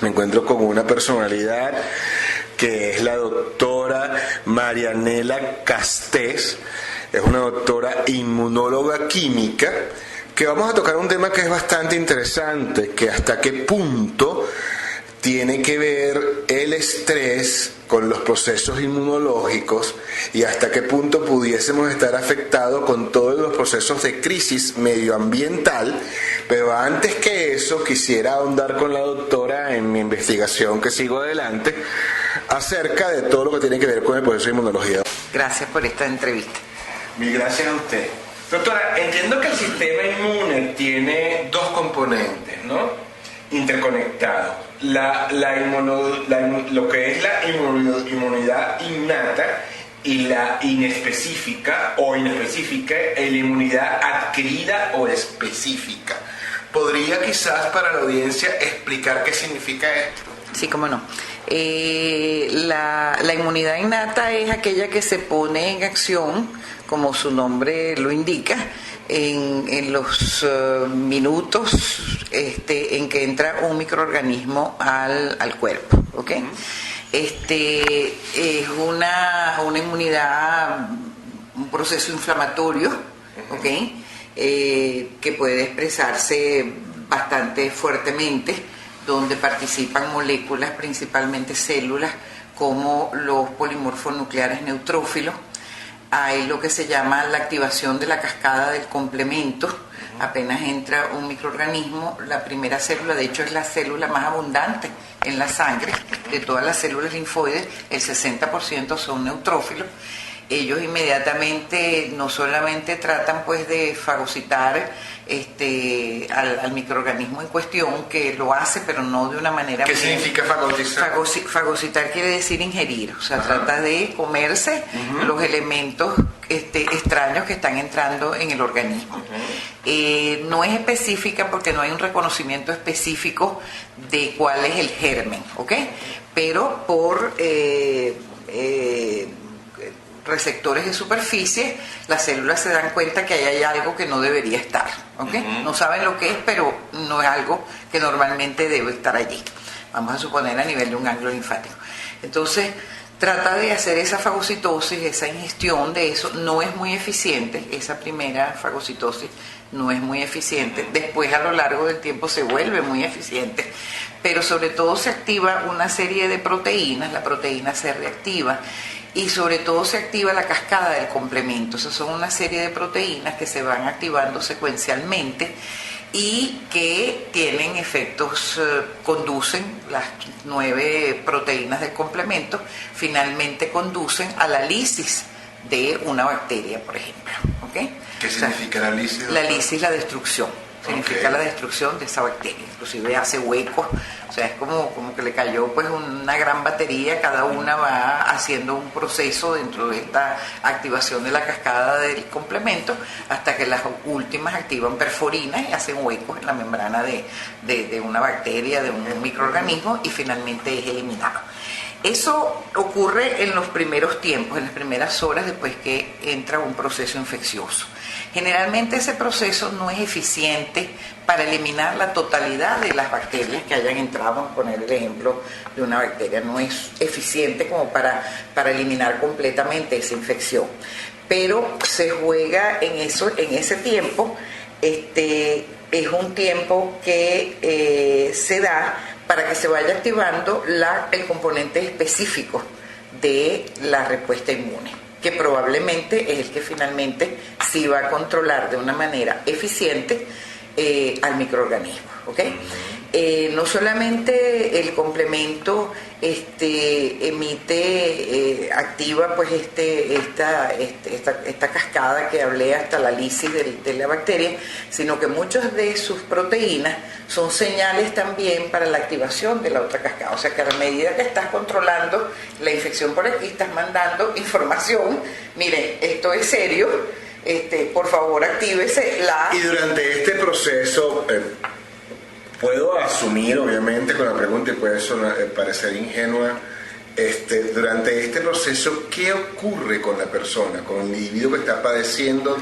Me encuentro con una personalidad que es la doctora Marianela Castés. Es una doctora inmunóloga química, que vamos a tocar un tema que es bastante interesante, que hasta qué punto tiene que ver el estrés con los procesos inmunológicos y hasta qué punto pudiésemos estar afectados con todos los procesos de crisis medioambiental. Pero antes que eso, quisiera ahondar con la doctora en mi investigación que sigo adelante acerca de todo lo que tiene que ver con el proceso de inmunología. Gracias por esta entrevista. Mil gracias a usted. Doctora, entiendo que el sistema inmune tiene dos componentes, ¿no? Interconectados. Lo que es la inmunidad innata y la inespecífica o inespecífica, la inmunidad adquirida o específica. ¿Podría quizás para la audiencia explicar qué significa esto? Sí, cómo no. La inmunidad innata es aquella que se pone en acción, como su nombre lo indica, en los minutos en que entra un microorganismo al cuerpo, ¿ok? Es una inmunidad, un proceso inflamatorio, ¿ok? Que puede expresarse bastante fuertemente, donde participan moléculas, principalmente células, como los polimorfos nucleares neutrófilos. Hay lo que se llama la activación de la cascada del complemento. Apenas entra un microorganismo, la primera célula, de hecho es la célula más abundante en la sangre, de todas las células linfoides, el 60% son neutrófilos. Ellos inmediatamente no solamente tratan pues de fagocitar al microorganismo en cuestión, que lo hace pero no de una manera... ¿Qué significa fagocitar? Fagocitar quiere decir ingerir, o sea, trata de comerse los elementos extraños que están entrando en el organismo. No es específica porque no hay un reconocimiento específico de cuál es el germen, ¿ok? Pero por... receptores de superficie, las células se dan cuenta que ahí hay algo que no debería estar, ¿ok? No saben lo que es, pero no es algo que normalmente debe estar allí. Vamos a suponer a nivel de un ganglio linfático. Entonces, trata de hacer esa fagocitosis, esa ingestión de eso. No es muy eficiente, esa primera fagocitosis no es muy eficiente. Después, a lo largo del tiempo, se vuelve muy eficiente, pero sobre todo se activa una serie de proteínas, la proteína se reactiva, y sobre todo se activa la cascada del complemento. Esas son una serie de proteínas que se van activando secuencialmente y que tienen efectos, conducen, las 9 proteínas del complemento, finalmente conducen a la lisis de una bacteria, por ejemplo. ¿Okay? ¿Qué significa la lisis? La lisis, la destrucción. Significa la destrucción de esa bacteria, inclusive hace huecos, o sea, es como que le cayó pues una gran batería, cada una va haciendo un proceso dentro de esta activación de la cascada del complemento, hasta que las últimas activan perforinas y hacen huecos en la membrana de una bacteria, de un microorganismo, y finalmente es eliminado. Eso ocurre en los primeros tiempos, en las primeras horas después que entra un proceso infeccioso. Generalmente ese proceso no es eficiente para eliminar la totalidad de las bacterias que hayan entrado. Vamos a poner el ejemplo de una bacteria. No es eficiente como para eliminar completamente esa infección. Pero se juega en ese tiempo. Es un tiempo que se da para que se vaya activando el componente específico de la respuesta inmune, que probablemente es el que finalmente sí va a controlar de una manera eficiente al microorganismo, ¿ok? No solamente el complemento activa pues esta cascada que hablé hasta la lisis de la bacteria, sino que muchas de sus proteínas son señales también para la activación de la otra cascada. O sea que a la medida que estás controlando la infección por aquí, estás mandando información: mire, esto es serio, por favor actívese la... Y durante este proceso... puedo asumir, obviamente, con la pregunta, y puede parecer ingenua, durante este proceso, ¿qué ocurre con la persona, con el individuo que está padeciendo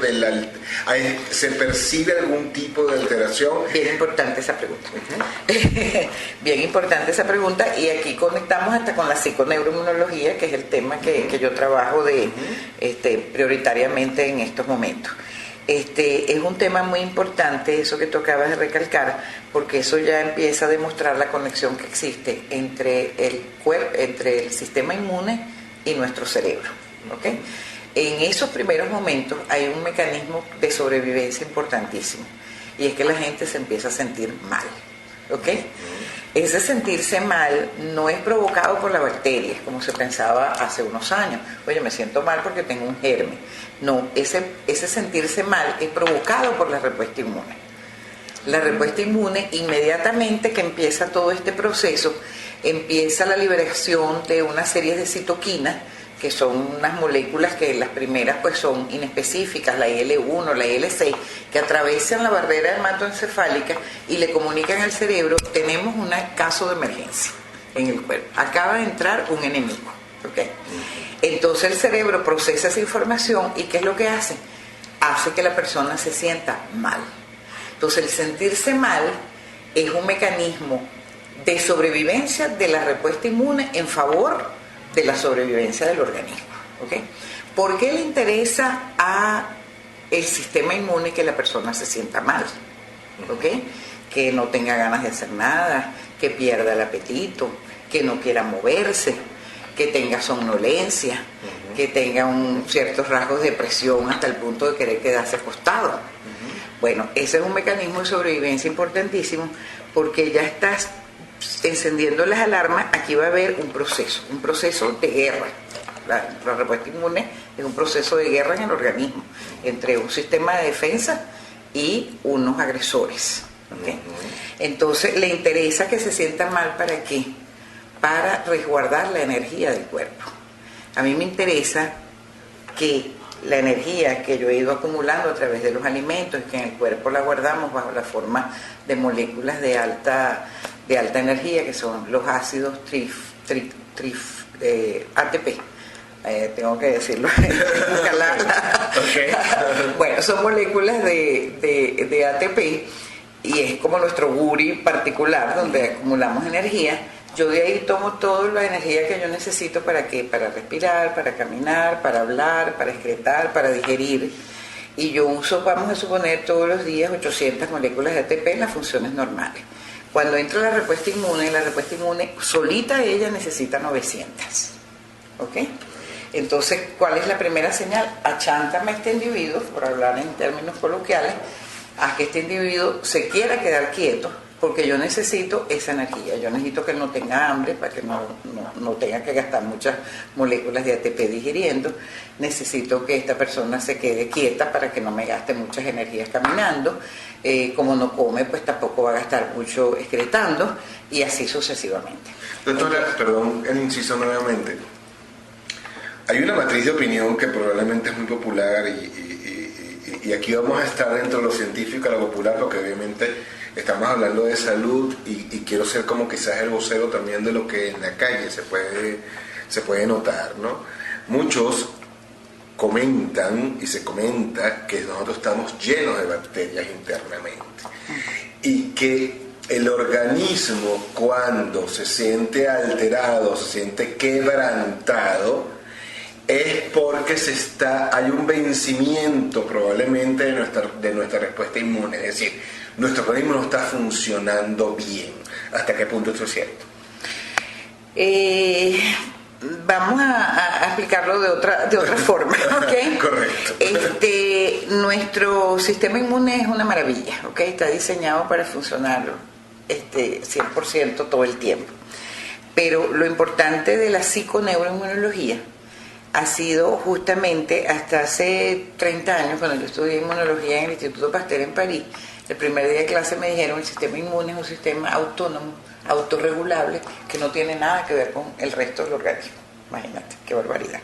¿se percibe algún tipo de alteración? Bien importante esa pregunta. Bien importante esa pregunta, y aquí conectamos hasta con la psiconeuroinmunología, que es el tema que yo trabajo prioritariamente en estos momentos. Es un tema muy importante, eso que tú acabas de recalcar, porque eso ya empieza a demostrar la conexión que existe entre el cuerpo, entre el sistema inmune y nuestro cerebro, ¿ok? En esos primeros momentos hay un mecanismo de sobrevivencia importantísimo, y es que la gente se empieza a sentir mal, ¿ok? Ese sentirse mal no es provocado por la bacteria, como se pensaba hace unos años. Oye, me siento mal porque tengo un germen. No, ese sentirse mal es provocado por la respuesta inmune. La respuesta inmune, inmediatamente que empieza todo este proceso, empieza la liberación de una serie de citoquinas, que son unas moléculas que las primeras pues son inespecíficas, la IL-1, la IL-6, que atraviesan la barrera hematoencefálica y le comunican al cerebro: tenemos un caso de emergencia en el cuerpo, acaba de entrar un enemigo, ¿ok? Entonces el cerebro procesa esa información, y ¿qué es lo que hace? Hace que la persona se sienta mal. Entonces el sentirse mal es un mecanismo de sobrevivencia de la respuesta inmune en favor de la sobrevivencia del organismo, ¿ok? ¿Por qué le interesa a el sistema inmune que la persona se sienta mal? ¿Ok? Que no tenga ganas de hacer nada, que pierda el apetito, que no quiera moverse, que tenga somnolencia, que tenga ciertos rasgos de depresión hasta el punto de querer quedarse acostado. Bueno, ese es un mecanismo de sobrevivencia importantísimo, porque ya estás encendiendo las alarmas. Aquí va a haber un proceso de guerra. La respuesta inmune es un proceso de guerra en el organismo entre un sistema de defensa y unos agresores, ¿okay? Entonces le interesa que se sienta mal. ¿Para qué? Para resguardar la energía del cuerpo. A mí me interesa que la energía que yo he ido acumulando a través de los alimentos, que en el cuerpo la guardamos bajo la forma de moléculas de alta energía, que son los ácidos ATP. Tengo que decirlo. Bueno, son moléculas de ATP, y es como nuestro guri particular donde acumulamos energía. Yo de ahí tomo toda la energía que yo necesito. ¿Para qué? Para respirar, para caminar, para hablar, para excretar, para digerir. Y yo uso, vamos a suponer, todos los días 800 moléculas de ATP en las funciones normales. Cuando entra la respuesta inmune solita ella necesita 900. ¿Ok? Entonces, ¿cuál es la primera señal? Achántame a este individuo, por hablar en términos coloquiales, a que este individuo se quiera quedar quieto, porque yo necesito esa energía. Yo necesito que él no tenga hambre, para que no tenga que gastar muchas moléculas de ATP digiriendo. Necesito que esta persona se quede quieta para que no me gaste muchas energías caminando. Como no come, pues tampoco va a gastar mucho excretando, y así sucesivamente. Doctora, perdón el inciso nuevamente. Hay una matriz de opinión que probablemente es muy popular, y aquí vamos a estar dentro de lo científico, a lo popular, porque obviamente estamos hablando de salud, y quiero ser como quizás el vocero también de lo que en la calle se puede notar, ¿no? Muchos comentan, y se comenta, que nosotros estamos llenos de bacterias internamente, y que el organismo, cuando se siente alterado, se siente quebrantado, es porque hay un vencimiento probablemente de nuestra respuesta inmune. Es decir, nuestro organismo no está funcionando bien. ¿Hasta qué punto esto es cierto? Vamos a explicarlo de otra forma, ¿ok? Correcto. Nuestro sistema inmune es una maravilla, ¿ok? Está diseñado para funcionar 100% todo el tiempo. Pero lo importante de la psiconeuroinmunología ha sido justamente hasta hace 30 años, cuando yo estudié inmunología en el Instituto Pasteur en París. El primer día de clase me dijeron: el sistema inmune es un sistema autónomo, autorregulable, que no tiene nada que ver con el resto del organismo. Imagínate, qué barbaridad.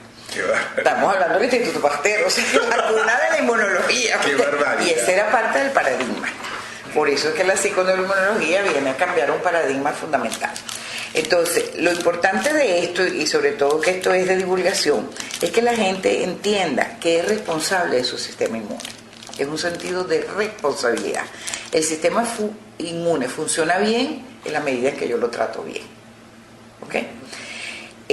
Estamos hablando del Instituto Pasteur, o sea, la cuna de la inmunología. Qué barbaridad. Y esa era parte del paradigma. Por eso es que la psiconeuroinmunología viene a cambiar un paradigma fundamental. Entonces, lo importante de esto, y sobre todo que esto es de divulgación, es que la gente entienda que es responsable de su sistema inmune. Es un sentido de responsabilidad. El sistema inmune funciona bien en la medida en que yo lo trato bien. ¿Ok?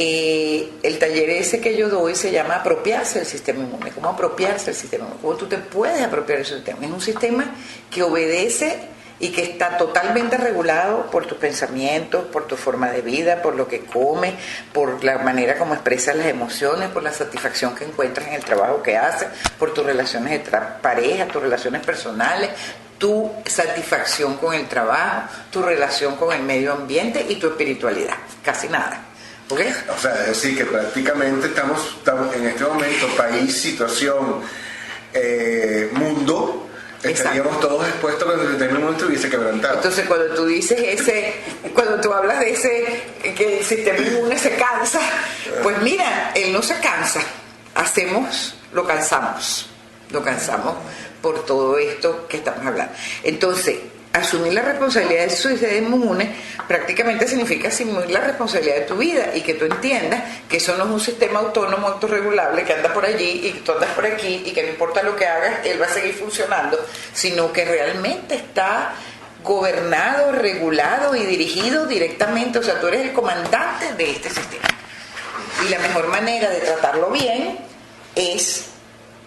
El taller ese que yo doy se llama apropiarse del sistema inmune. ¿Cómo apropiarse del sistema inmune? ¿Cómo tú te puedes apropiar del sistema? Es un sistema que obedece y que está totalmente regulado por tus pensamientos, por tu forma de vida, por lo que comes, por la manera como expresas las emociones, por la satisfacción que encuentras en el trabajo que haces, por tus relaciones de pareja, tus relaciones personales, tu satisfacción con el trabajo, tu relación con el medio ambiente y tu espiritualidad. Casi nada. ¿Okay? O sea, es decir, que prácticamente estamos en este momento, país, situación, mundo, estaríamos todos expuestos cuando el sistema inmune estuviese quebrantado. Entonces, cuando tú dices cuando tú hablas de que el sistema inmune se cansa, pues mira, él no se cansa, lo cansamos por todo esto que estamos hablando. Entonces, asumir la responsabilidad de su sistema inmune prácticamente significa asumir la responsabilidad de tu vida y que tú entiendas que eso no es un sistema autónomo, autorregulable que anda por allí y que tú andas por aquí y que no importa lo que hagas, él va a seguir funcionando, sino que realmente está gobernado, regulado y dirigido directamente, o sea, tú eres el comandante de este sistema. Y la mejor manera de tratarlo bien es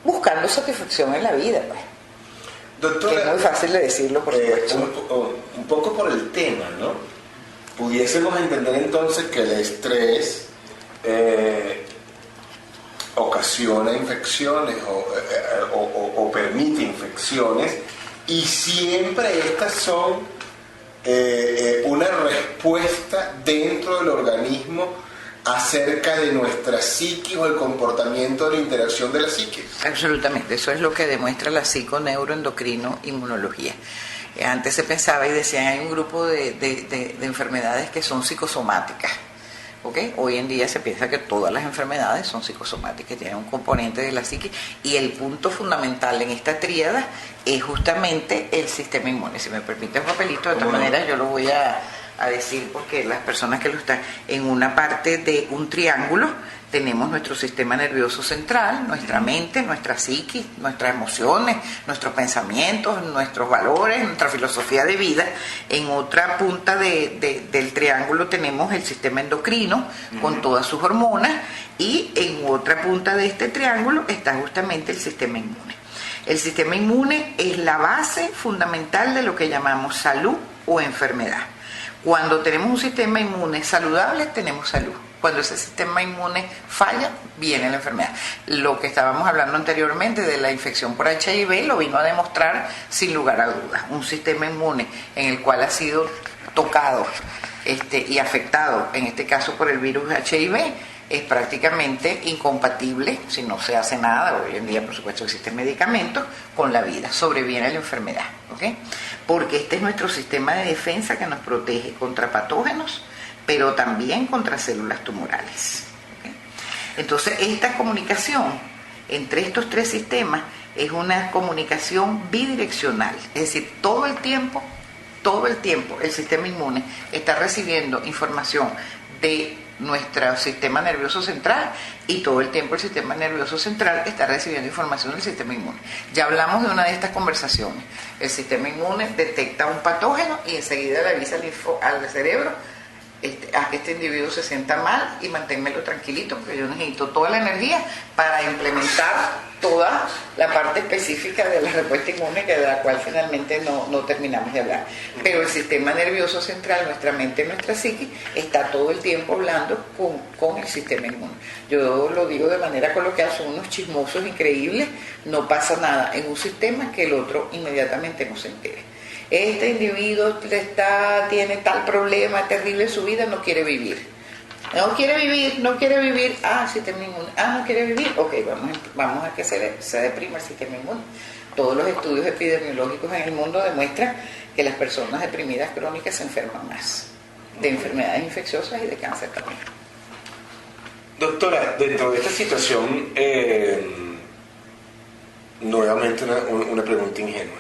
buscando satisfacción en la vida, pues. Doctora, que es muy fácil de decirlo, por supuesto. Un poco por el tema, ¿no? Pudiésemos entender entonces que el estrés ocasiona infecciones o permite infecciones, y siempre estas son una respuesta dentro del organismo acerca de nuestra psiquis o el comportamiento de la interacción de la psiquis. Absolutamente, eso es lo que demuestra la psiconeuroendocrino-inmunología. Antes se pensaba y decían hay un grupo de enfermedades que son psicosomáticas. ¿Okay? Hoy en día se piensa que todas las enfermedades son psicosomáticas, tienen un componente de la psiquis, y el punto fundamental en esta tríada es justamente el sistema inmune. Si me permite un papelito, de todas maneras yo lo voy a decir porque las personas que lo están en una parte de un triángulo tenemos nuestro sistema nervioso central, nuestra mente, nuestra psiquis, nuestras emociones, nuestros pensamientos, nuestros valores, nuestra filosofía de vida. En otra punta del triángulo tenemos el sistema endocrino con todas sus hormonas, y en otra punta de este triángulo está justamente el sistema inmune. El sistema inmune es la base fundamental de lo que llamamos salud o enfermedad. Cuando tenemos un sistema inmune saludable, tenemos salud. Cuando ese sistema inmune falla, viene la enfermedad. Lo que estábamos hablando anteriormente de la infección por HIV lo vino a demostrar sin lugar a dudas. Un sistema inmune en el cual ha sido tocado y afectado, en este caso por el virus HIV, es prácticamente incompatible, si no se hace nada, hoy en día por supuesto existen medicamentos, con la vida, sobreviene la enfermedad, ¿ok? Porque este es nuestro sistema de defensa que nos protege contra patógenos, pero también contra células tumorales, ¿okay? Entonces esta comunicación entre estos tres sistemas es una comunicación bidireccional, es decir, todo el tiempo el sistema inmune está recibiendo información de nuestro sistema nervioso central, y todo el tiempo el sistema nervioso central está recibiendo información del sistema inmune. Ya hablamos de una de estas conversaciones. El sistema inmune detecta un patógeno y enseguida le avisa al cerebro: este individuo se sienta mal y manténmelo tranquilito, porque yo necesito toda la energía para implementar toda la parte específica de la respuesta inmune, de la cual finalmente no terminamos de hablar. Pero el sistema nervioso central, nuestra mente, nuestra psiquis, está todo el tiempo hablando con el sistema inmune. Yo lo digo de manera coloquial, son unos chismosos increíbles, no pasa nada en un sistema que el otro inmediatamente no se entere. Este individuo tiene tal problema terrible en su vida, no quiere vivir. No quiere vivir, sistema inmune, no quiere vivir, ok, vamos a que se deprima el sistema inmune. Todos los estudios epidemiológicos en el mundo demuestran que las personas deprimidas crónicas se enferman más, de enfermedades infecciosas y de cáncer también. Doctora, dentro de esta situación, nuevamente una pregunta ingenua.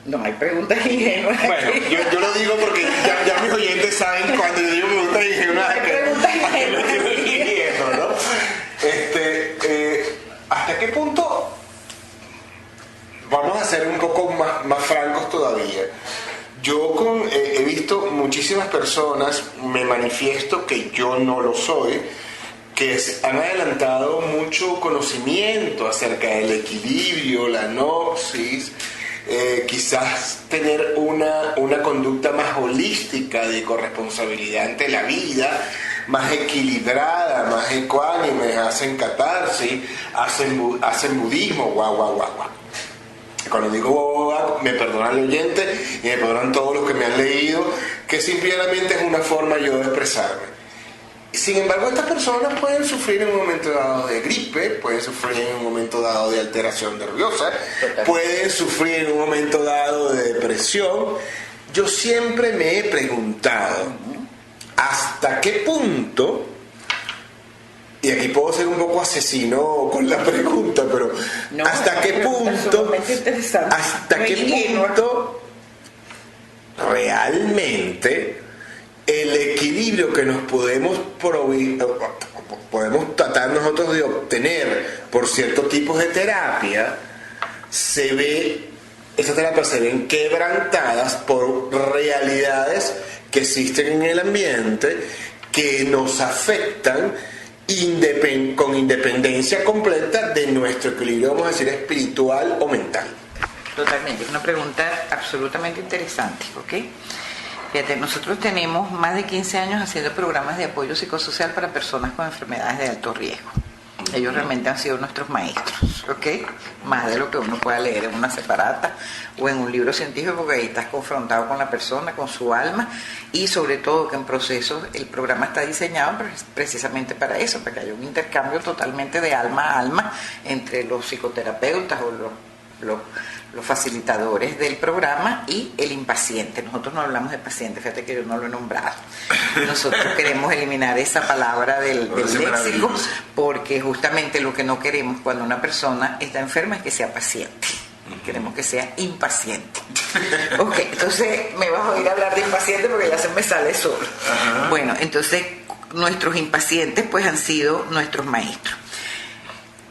No hay preguntas ingenuas. Bueno, yo lo digo porque ya mis oyentes saben cuando yo digo preguntas ingenuas. No hay preguntas ingenuas. ¿No? ¿Hasta qué punto? Vamos a ser un poco más francos todavía. Yo he visto muchísimas personas, me manifiesto que yo no lo soy, que han adelantado mucho conocimiento acerca del equilibrio, la gnosis, quizás tener una conducta más holística de corresponsabilidad ante la vida, más equilibrada, más ecuánime, hacen catarsis, hacen budismo, guau. Cuando digo guau, me perdonan el oyente y me perdonan todos los que me han leído, que simplemente es una forma yo de expresarme. Sin embargo, estas personas pueden sufrir en un momento dado de gripe, pueden sufrir en un momento dado de alteración nerviosa, pueden sufrir en un momento dado de depresión. Yo siempre me he preguntado hasta qué punto, y aquí puedo ser un poco asesino con la pregunta, pero no, hasta qué punto realmente el equilibrio que nos podemos tratar nosotros de obtener por ciertos tipos de terapia, esas terapias se ven quebrantadas por realidades que existen en el ambiente que nos afectan con independencia completa de nuestro equilibrio, vamos a decir, espiritual o mental. Totalmente, es una pregunta absolutamente interesante, ¿ok? Fíjate, nosotros tenemos más de 15 años haciendo programas de apoyo psicosocial para personas con enfermedades de alto riesgo. Ellos realmente han sido nuestros maestros, ¿ok? Más de lo que uno pueda leer en una separata o en un libro científico, porque ahí estás confrontado con la persona, con su alma, y sobre todo que en procesos el programa está diseñado precisamente para eso, para que haya un intercambio totalmente de alma a alma entre los psicoterapeutas o los facilitadores del programa y el impaciente. Nosotros no hablamos de paciente, fíjate que yo no lo he nombrado. Nosotros queremos eliminar esa palabra del léxico, porque justamente lo que no queremos cuando una persona está enferma es que sea paciente. Queremos que sea impaciente. Ok, entonces me vas a oír hablar de impaciente porque ya se me sale solo. Bueno, entonces nuestros impacientes pues han sido nuestros maestros.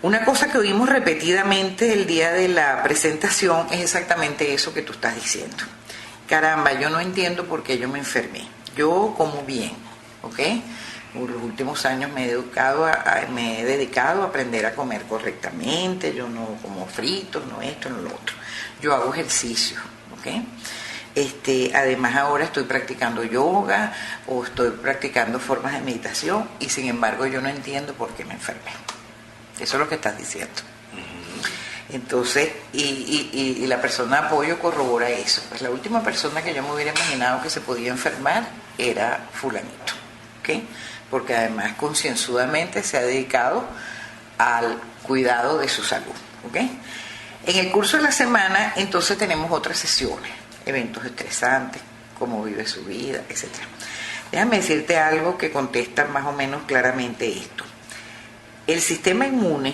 Una cosa que oímos repetidamente el día de la presentación es exactamente eso que tú estás diciendo. Caramba, yo no entiendo por qué yo me enfermé. Yo como bien, ¿ok? Por los últimos años me he dedicado a aprender a comer correctamente. Yo no como fritos, no esto, no lo otro. Yo hago ejercicio, ¿ok? Además ahora estoy practicando yoga o estoy practicando formas de meditación y sin embargo yo no entiendo por qué me enfermé. Eso es lo que estás diciendo. Entonces, y la persona de apoyo corrobora eso. Pues la última persona que yo me hubiera imaginado que se podía enfermar era fulanito, ¿ok? Porque además concienzudamente se ha dedicado al cuidado de su salud, ¿ok? En el curso de la semana, entonces tenemos otras sesiones, eventos estresantes, cómo vive su vida, etc. Déjame decirte algo que contesta más o menos claramente esto. El sistema inmune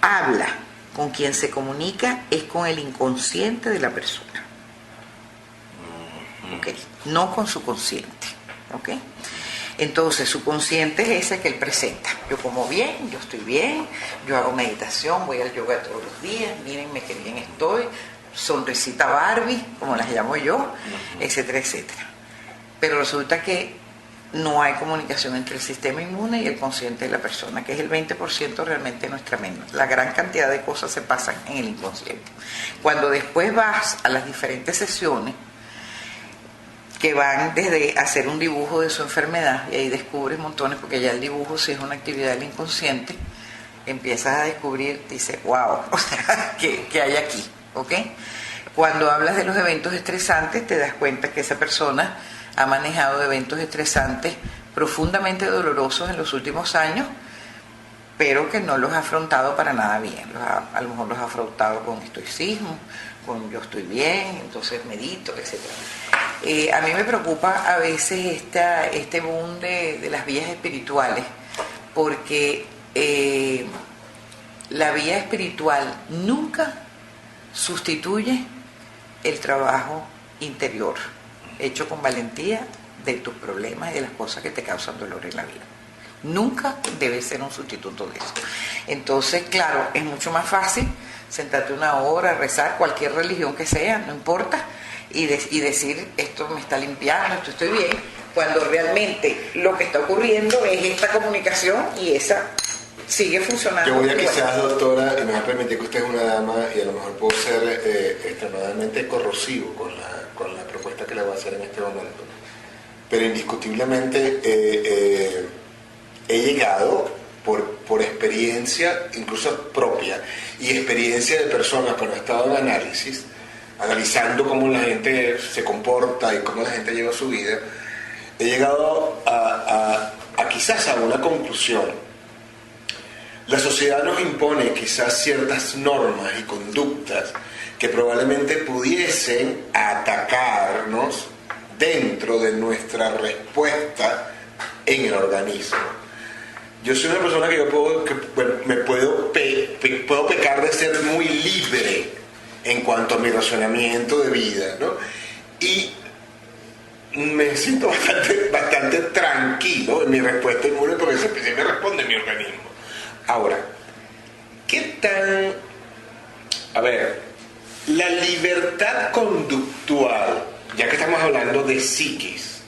habla, con quien se comunica es con el inconsciente de la persona, ¿ok? No con su consciente, ¿ok? Entonces su consciente es ese que él presenta. Yo como bien, yo estoy bien, yo hago meditación, voy al yoga todos los días, mírenme qué bien estoy, sonrisita Barbie, como las llamo yo, etcétera, etcétera. Pero resulta que no hay comunicación entre el sistema inmune y el consciente de la persona, que es el 20% realmente de nuestra mente. La gran cantidad de cosas se pasan en el inconsciente. Cuando después vas a las diferentes sesiones, que van desde hacer un dibujo de su enfermedad, y ahí descubres montones, porque ya el dibujo sí es una actividad del inconsciente, empiezas a descubrir, dices, wow, o sea, ¿qué hay aquí? ¿Ok? Cuando hablas de los eventos estresantes, te das cuenta que esa persona ha manejado eventos estresantes profundamente dolorosos en los últimos años, pero que no los ha afrontado para nada bien. A lo mejor los ha afrontado con estoicismo, con yo estoy bien, entonces medito, etc. A mí me preocupa a veces este boom de las vías espirituales, porque la vía espiritual nunca sustituye el trabajo interior, hecho con valentía de tus problemas y de las cosas que te causan dolor en la vida. Nunca debe ser un sustituto de eso. Entonces, claro, es mucho más fácil sentarte una hora, rezar, cualquier religión que sea, no importa, y decir, esto me está limpiando, esto estoy bien, cuando realmente lo que está ocurriendo es esta comunicación y esa sigue funcionando. Yo voy a quizás, doctora, y me va a permitir que usted es una dama y a lo mejor puedo ser extremadamente corrosivo con la propuesta que le voy a hacer en este momento. Pero indiscutiblemente he llegado por experiencia, incluso propia, y experiencia de personas cuando he estado en análisis, analizando cómo la gente se comporta y cómo la gente lleva su vida, he llegado a quizás a una conclusión. La sociedad nos impone quizás ciertas normas y conductas que probablemente pudiesen atacarnos dentro de nuestra respuesta en el organismo. Yo soy una persona que puedo pecar de ser muy libre en cuanto a mi razonamiento de vida, ¿no? Y me siento bastante tranquilo en mi respuesta inmune porque siempre me responde mi organismo. Ahora, ¿qué tan... A ver, la libertad conductual, ya que estamos hablando de psiquis,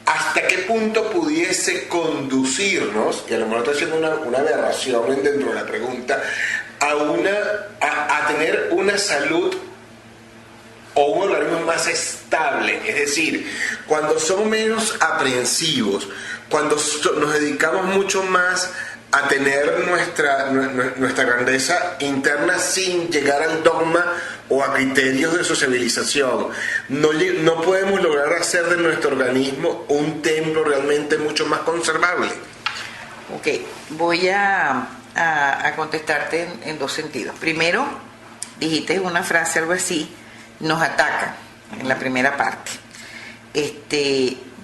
¿hasta qué punto pudiese conducirnos, y a lo mejor estoy haciendo una aberración dentro de la pregunta, a tener una salud o un organismo más estable? Es decir, cuando somos menos aprensivos, cuando nos dedicamos mucho más a tener nuestra grandeza interna sin llegar al dogma o a criterios de sociabilización, no podemos lograr hacer de nuestro organismo un templo realmente mucho más conservable. Ok, voy a contestarte en dos sentidos. Primero, dijiste una frase algo así, nos ataca, en la primera parte.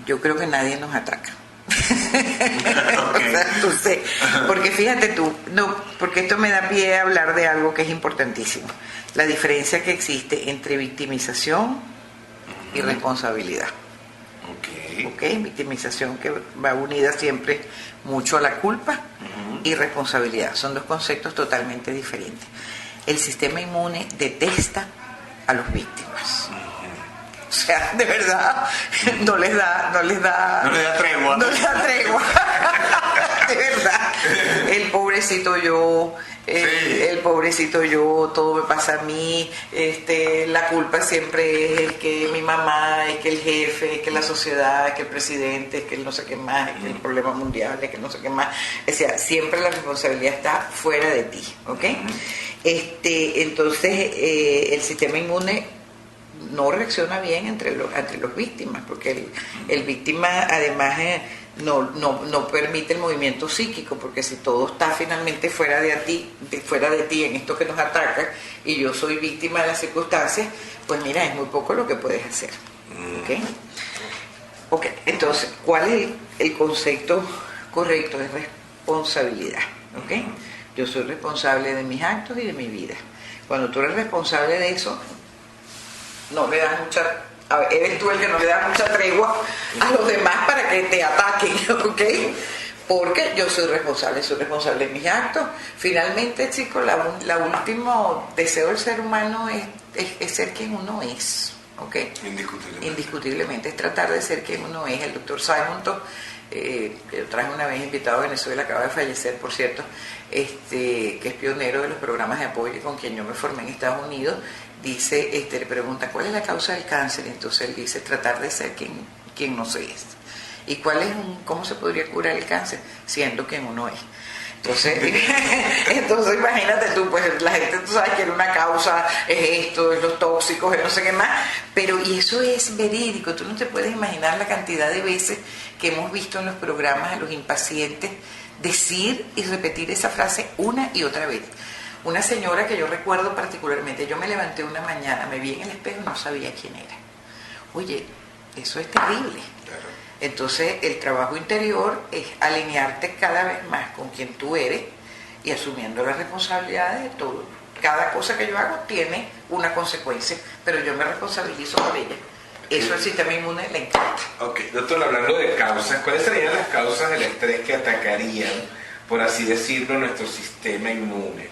Yo creo que nadie nos ataca. Okay. Entonces, porque fíjate tú, porque esto me da pie a hablar de algo que es importantísimo, la diferencia que existe entre victimización y responsabilidad. Okay, victimización que va unida siempre mucho a la culpa, y responsabilidad, son dos conceptos totalmente diferentes. El sistema inmune detesta a los víctimas. O sea, de verdad, no les da tregua. No les da tregua. De verdad. El pobrecito yo, el pobrecito yo, todo me pasa a mí, la culpa siempre es que mi mamá, es que el jefe, es que la sociedad, es que el presidente, es que el no sé qué más, es que el problema mundial, es que no sé qué más. O sea, siempre la responsabilidad está fuera de ti, ¿ok? Entonces, el sistema inmune no reacciona bien entre los víctimas, porque el víctima además no permite el movimiento psíquico, porque si todo está finalmente fuera de ti en esto que nos ataca, y yo soy víctima de las circunstancias, pues mira, es muy poco lo que puedes hacer. ¿Ok? Entonces, ¿cuál es el concepto correcto? Es responsabilidad. ¿Ok? Yo soy responsable de mis actos y de mi vida. Cuando tú eres responsable de eso, no le das eres tú el que no le das mucha tregua a los demás para que te ataquen, ¿ok? Porque yo soy responsable de mis actos. Finalmente, chicos, la último deseo del ser humano es ser quien uno es, ¿ok? Indiscutiblemente, es tratar de ser quien uno es. El doctor Simonton, que yo traje una vez invitado a Venezuela, acaba de fallecer, por cierto, que es pionero de los programas de apoyo con quien yo me formé en Estados Unidos, dice, le pregunta, ¿cuál es la causa del cáncer? Entonces él dice, tratar de ser quien no se es. ¿Y cómo se podría curar el cáncer? Siendo quien uno es. Entonces imagínate tú, pues la gente, tú sabes que una causa es esto, es los tóxicos, es no sé qué más, y eso es verídico. Tú no te puedes imaginar la cantidad de veces que hemos visto en los programas a los impacientes decir y repetir esa frase una y otra vez. Una señora que yo recuerdo particularmente, yo me levanté una mañana, me vi en el espejo y no sabía quién era. Oye, eso es terrible. Claro. Entonces, el trabajo interior es alinearte cada vez más con quien tú eres y asumiendo la responsabilidad de todo cada cosa que yo hago tiene una consecuencia, pero yo me responsabilizo por ella. Eso al sistema inmune le encanta. Ok, doctor, hablando de causas, ¿cuáles serían las causas del estrés que atacarían, por así decirlo, nuestro sistema inmune?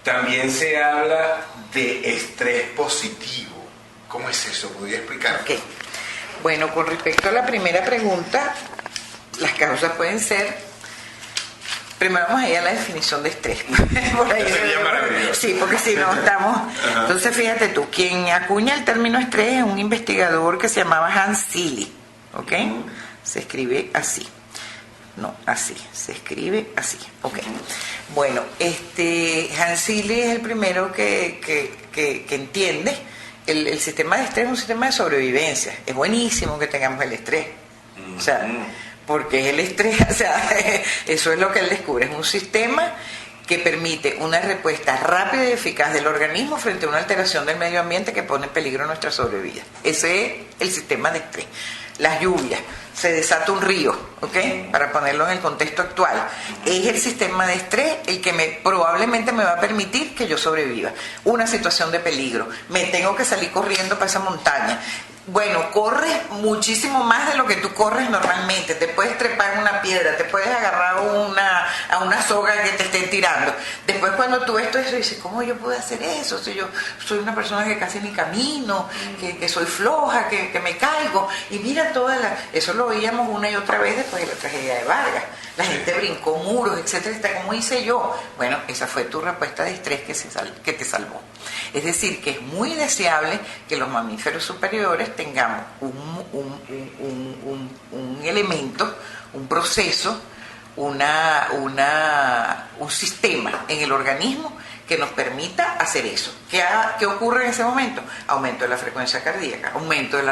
También se habla de estrés positivo. ¿Cómo es eso? ¿Podría explicar? Ok. Bueno, con respecto a la primera pregunta, las causas pueden ser... Primero vamos a ir a la definición de estrés. Por ahí sería maravilloso. Sí, porque si no estamos... Ajá. Entonces, fíjate tú, quien acuña el término estrés es un investigador que se llamaba Hans Selye, ¿ok? Se escribe así. No, así. Se escribe así. Ok. Bueno, Hans Selye es el primero que entiende el sistema de estrés es un sistema de sobrevivencia. Es buenísimo que tengamos el estrés. O sea... porque es el estrés, o sea, eso es lo que él descubre, es un sistema que permite una respuesta rápida y eficaz del organismo frente a una alteración del medio ambiente que pone en peligro nuestra sobrevida. Ese es el sistema de estrés. Las lluvias, se desata un río, ¿ok? Para ponerlo en el contexto actual. Es el sistema de estrés el que probablemente me va a permitir que yo sobreviva. Una situación de peligro, me tengo que salir corriendo para esa montaña. Bueno, corres muchísimo más de lo que tú corres normalmente. Te puedes trepar en una piedra, te puedes agarrar a una soga que te estén tirando. Después cuando tú ves todo eso, dices, ¿cómo yo puedo hacer eso? Si yo soy una persona que casi ni camino, que soy floja, que me caigo. Y mira eso lo veíamos una y otra vez después de la tragedia de Vargas. La gente brincó muros, etcétera. ¿Cómo hice yo? Bueno, esa fue tu respuesta de estrés que te salvó. Es decir, que es muy deseable que los mamíferos superiores tengamos un elemento, un proceso, un sistema en el organismo que nos permita hacer eso. ¿Qué ocurre en ese momento? Aumento de la frecuencia cardíaca, aumento de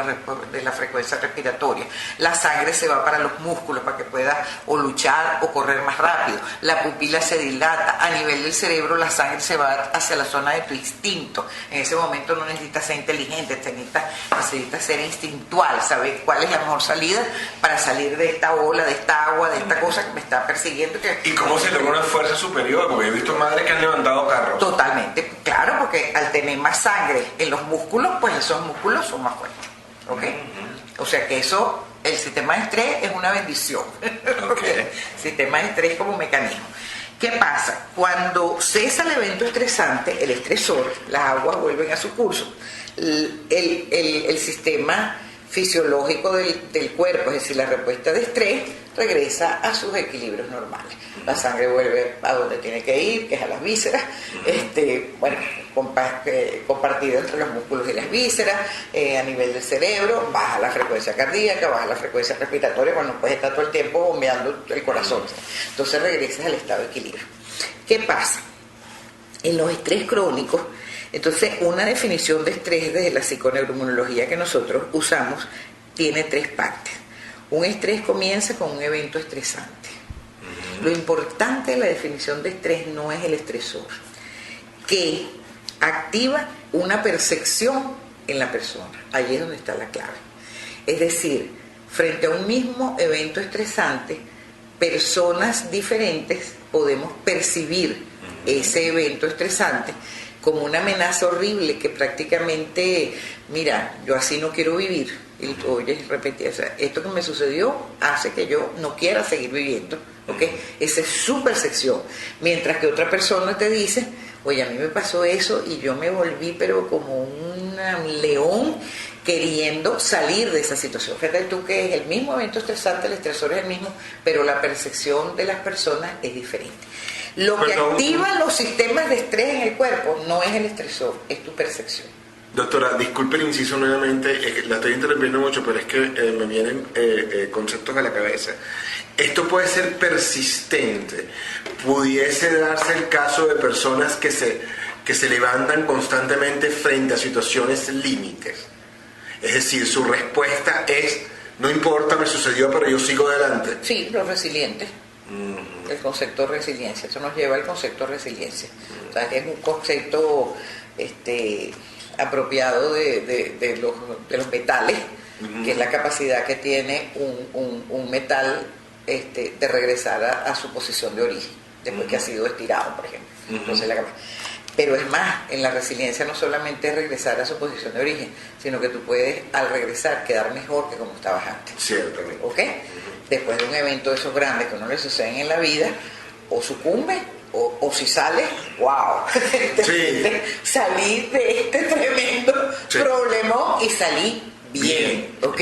la frecuencia respiratoria. La sangre se va para los músculos para que pueda o luchar o correr más rápido. La pupila se dilata. A nivel del cerebro la sangre se va hacia la zona de tu instinto. En ese momento no necesitas ser inteligente, necesitas ser instintual, saber cuál es la mejor salida para salir de esta ola, de esta agua, de esta cosa que me está persiguiendo. ¿Y cómo se logra una fuerza superior? Porque he visto madres que han levantado carros. Totalmente, claro, porque al tener más sangre en los músculos, pues esos músculos son más fuertes, ¿ok? O sea que eso, el sistema de estrés es una bendición, Okay. El sistema de estrés como mecanismo. ¿Qué pasa? Cuando cesa el evento estresante, el estresor, las aguas vuelven a su curso, el sistema fisiológico del cuerpo, es decir, la respuesta de estrés, regresa a sus equilibrios normales. La sangre vuelve a donde tiene que ir, que es a las vísceras, compartida entre los músculos y las vísceras, a nivel del cerebro, baja la frecuencia cardíaca, baja la frecuencia respiratoria, cuando puedes estar todo el tiempo bombeando el corazón. Entonces regresas al estado de equilibrio. ¿Qué pasa? En los estrés crónicos, entonces una definición de estrés desde la psiconeuroinmunología que nosotros usamos tiene tres partes. Un estrés comienza con un evento estresante. Lo importante de la definición de estrés no es el estresor, que activa una percepción en la persona. Allí es donde está la clave. Es decir, frente a un mismo evento estresante, personas diferentes podemos percibir ese evento estresante como una amenaza horrible que prácticamente, mira, yo así no quiero vivir. Y tú oyes repetir, o sea, esto que me sucedió hace que yo no quiera seguir viviendo, ¿ok? Esa es su percepción. Mientras que otra persona te dice, oye, a mí me pasó eso y yo me volví pero como un león queriendo salir de esa situación. Fíjate tú que es el mismo evento estresante, el estresor es el mismo, pero la percepción de las personas es diferente. Lo que activa los sistemas de estrés en el cuerpo no es el estresor, es tu percepción. Doctora, disculpe el inciso nuevamente, la estoy interrumpiendo mucho, pero es que me vienen conceptos a la cabeza. Esto puede ser persistente. Pudiese darse el caso de personas que se levantan constantemente frente a situaciones límites. Es decir, su respuesta es, no importa, me sucedió, pero yo sigo adelante. Sí, los resilientes. El concepto de resiliencia, eso nos lleva al concepto de resiliencia. O sea, que es un concepto apropiado de los metales, que es la capacidad que tiene un metal de regresar a su posición de origen, después que ha sido estirado, por ejemplo. Entonces, Pero es más, en la resiliencia no solamente es regresar a su posición de origen, sino que tú puedes al regresar quedar mejor que como estabas antes. Ciertamente. ¿Ok? Después de un evento de esos grandes que a uno le suceden en la vida, o sucumbe, o si sales, wow, salí de este tremendo problemón y salí bien, ¿ok?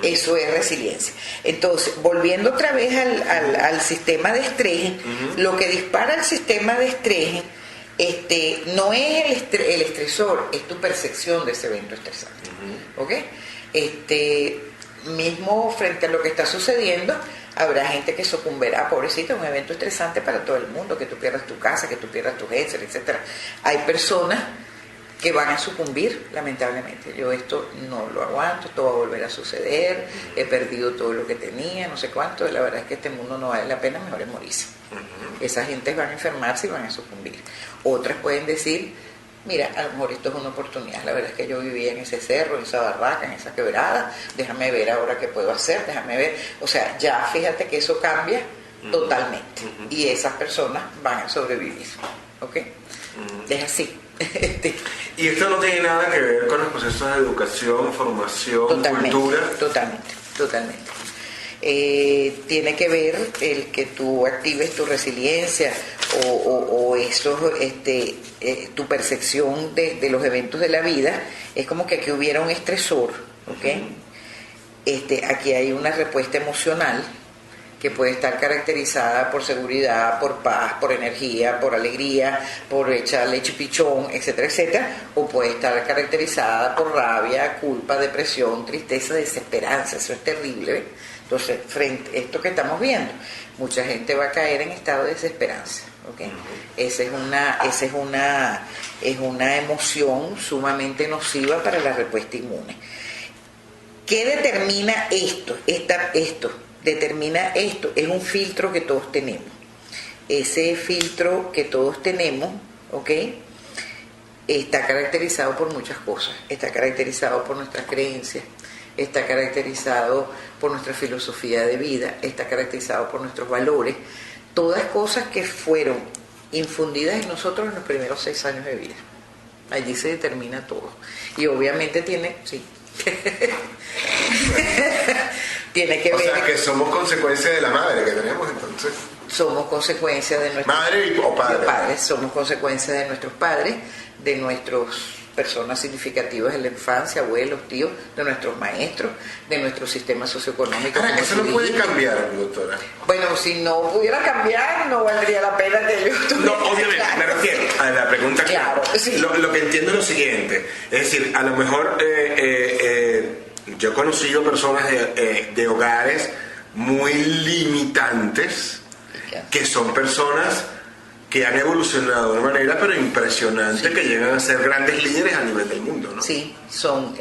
Eso es resiliencia. Entonces, volviendo otra vez al sistema de estrés, lo que dispara el sistema de estrés no es el estresor, es tu percepción de ese evento estresante. ¿Ok? Mismo frente a lo que está sucediendo, habrá gente que sucumberá, pobrecito, es un evento estresante para todo el mundo, que tú pierdas tu casa, que tú pierdas tu gente, etcétera. Hay personas que van a sucumbir, lamentablemente. Yo esto no lo aguanto, esto va a volver a suceder, he perdido todo lo que tenía, no sé cuánto, y la verdad es que este mundo no vale la pena, mejor es morirse. Esas gentes van a enfermarse y van a sucumbir. Otras pueden decir, mira, a lo mejor esto es una oportunidad, la verdad es que yo vivía en ese cerro, en esa barraca, en esa quebrada, déjame ver ahora qué puedo hacer, déjame ver, o sea, ya fíjate que eso cambia totalmente, y esas personas van a sobrevivir, ¿ok? Es así. Y esto no tiene nada que ver con los procesos de educación, formación, cultura. Totalmente. Tiene que ver el que tú actives tu resiliencia o eso, tu percepción de los eventos de la vida. Es como que aquí hubiera un estresor, ¿ok? Aquí hay una respuesta emocional que puede estar caracterizada por seguridad, por paz, por energía, por alegría, por echarle chipichón, etcétera, etcétera, o puede estar caracterizada por rabia, culpa, depresión, tristeza, desesperanza. Eso es terrible, ¿ves? Entonces, frente a esto que estamos viendo, mucha gente va a caer en estado de desesperanza, ¿ok? Esa es una emoción sumamente nociva para la respuesta inmune. ¿Qué determina esto? Determina esto, es un filtro que todos tenemos. Ese filtro que todos tenemos, ¿ok? Está caracterizado por muchas cosas. Está caracterizado por nuestras creencias, está caracterizado por nuestra filosofía de vida, está caracterizado por nuestros valores, todas cosas que fueron infundidas en nosotros en los primeros 6 años de vida. Allí se determina todo. Y obviamente tiene que ver. O sea, que somos consecuencia de la madre que tenemos, entonces. Somos consecuencia de nuestros madre o padre. Somos consecuencia de nuestros padres, de nuestras personas significativas en la infancia, abuelos, tíos, de nuestros maestros, de nuestro sistema socioeconómico. Ahora, eso no puede cambiar, doctora. Bueno, si no pudiera cambiar, no valdría la pena que yo estuviera. No, obviamente, claro. Me refiero a la pregunta. Claro, sí. Lo que entiendo es lo siguiente, es decir, a lo mejor yo he conocido personas de hogares muy limitantes, que son personas que han evolucionado de una manera pero impresionante, que llegan a ser grandes líderes a nivel del mundo, ¿no? Sí, son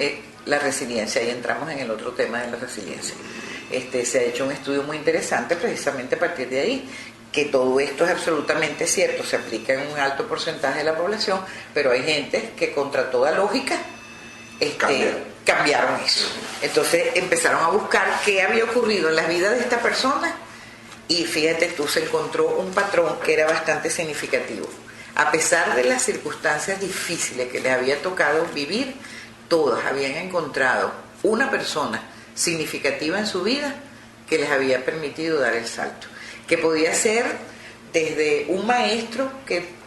la resiliencia, y entramos en el otro tema de la resiliencia. Se ha hecho un estudio muy interesante precisamente a partir de ahí, que todo esto es absolutamente cierto, se aplica en un alto porcentaje de la población, pero hay gente que contra toda lógica cambiaron eso. Entonces empezaron a buscar qué había ocurrido en la vida de esta persona, y fíjate tú, se encontró un patrón que era bastante significativo. A pesar de las circunstancias difíciles que les había tocado vivir, todas habían encontrado una persona significativa en su vida que les había permitido dar el salto. Que podía ser desde un maestro que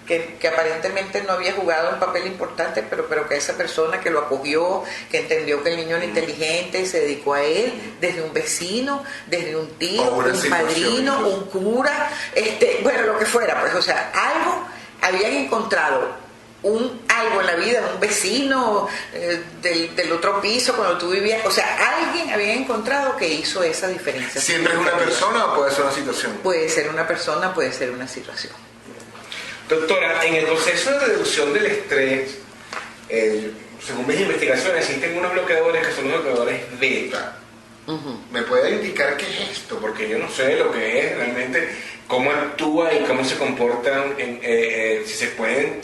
aparentemente no había jugado un papel importante, pero que esa persona que lo acogió, que entendió que el niño era inteligente, se dedicó a él, desde un vecino, desde un tío, un padrino, un cura, bueno, lo que fuera, pues, o sea, algo habían encontrado, algo en la vida, un vecino del otro piso cuando tú vivías, o sea, alguien había encontrado que hizo esa diferencia. ¿Siempre es una persona o puede ser una situación? Puede ser una persona, puede ser una situación. Doctora, en el proceso de reducción del estrés, según mis investigaciones, existen unos bloqueadores que son los bloqueadores beta. ¿Me puede indicar qué es esto? Porque yo no sé lo que es realmente, cómo actúa y cómo se comportan, si se pueden.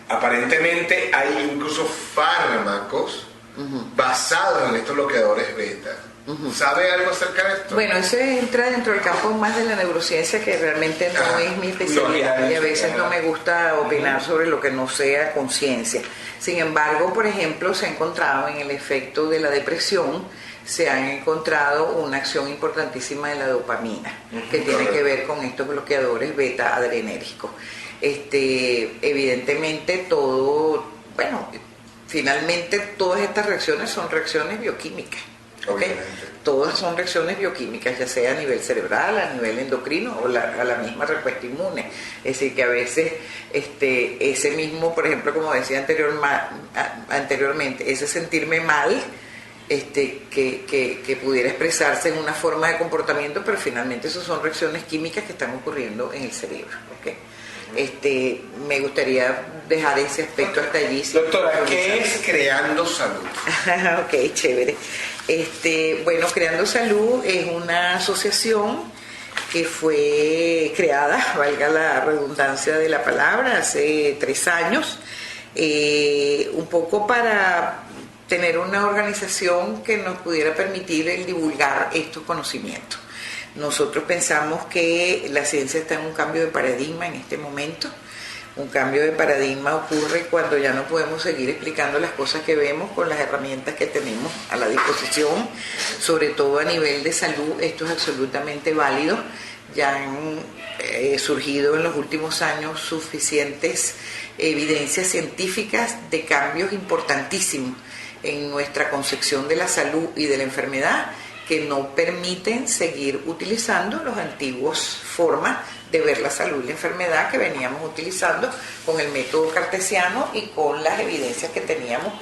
Aparentemente hay incluso fármacos basados en estos bloqueadores beta. ¿Sabe algo acerca de esto? Bueno, eso entra dentro del campo más de la neurociencia, que realmente no es mi especialidad, y a veces no me gusta opinar sobre lo que no sea conciencia. Sin embargo, por ejemplo, se ha encontrado en el efecto de la depresión, se ha encontrado una acción importantísima de la dopamina, que tiene que ver con estos bloqueadores beta adrenérgicos. Evidentemente finalmente todas estas reacciones son reacciones bioquímicas. ¿Okay? Todas son reacciones bioquímicas, ya sea a nivel cerebral, a nivel endocrino o a la misma respuesta inmune. Es decir, que a veces ese mismo, por ejemplo, como decía anteriormente, ese sentirme mal, que pudiera expresarse en una forma de comportamiento, pero finalmente eso son reacciones químicas que están ocurriendo en el cerebro. ¿Okay? Me gustaría dejar ese aspecto hasta allí. Doctora, ¿qué es Creando Salud? Ok, chévere. Bueno, Creando Salud es una asociación que fue creada, valga la redundancia de la palabra, hace 3 años, un poco para tener una organización que nos pudiera permitir el divulgar estos conocimientos. Nosotros pensamos que la ciencia está en un cambio de paradigma en este momento. Un cambio de paradigma ocurre cuando ya no podemos seguir explicando las cosas que vemos con las herramientas que tenemos a la disposición, sobre todo a nivel de salud. Esto es absolutamente válido. Ya han surgido en los últimos años suficientes evidencias científicas de cambios importantísimos en nuestra concepción de la salud y de la enfermedad, que no permiten seguir utilizando las antiguas formas de ver la salud y la enfermedad que veníamos utilizando con el método cartesiano y con las evidencias que teníamos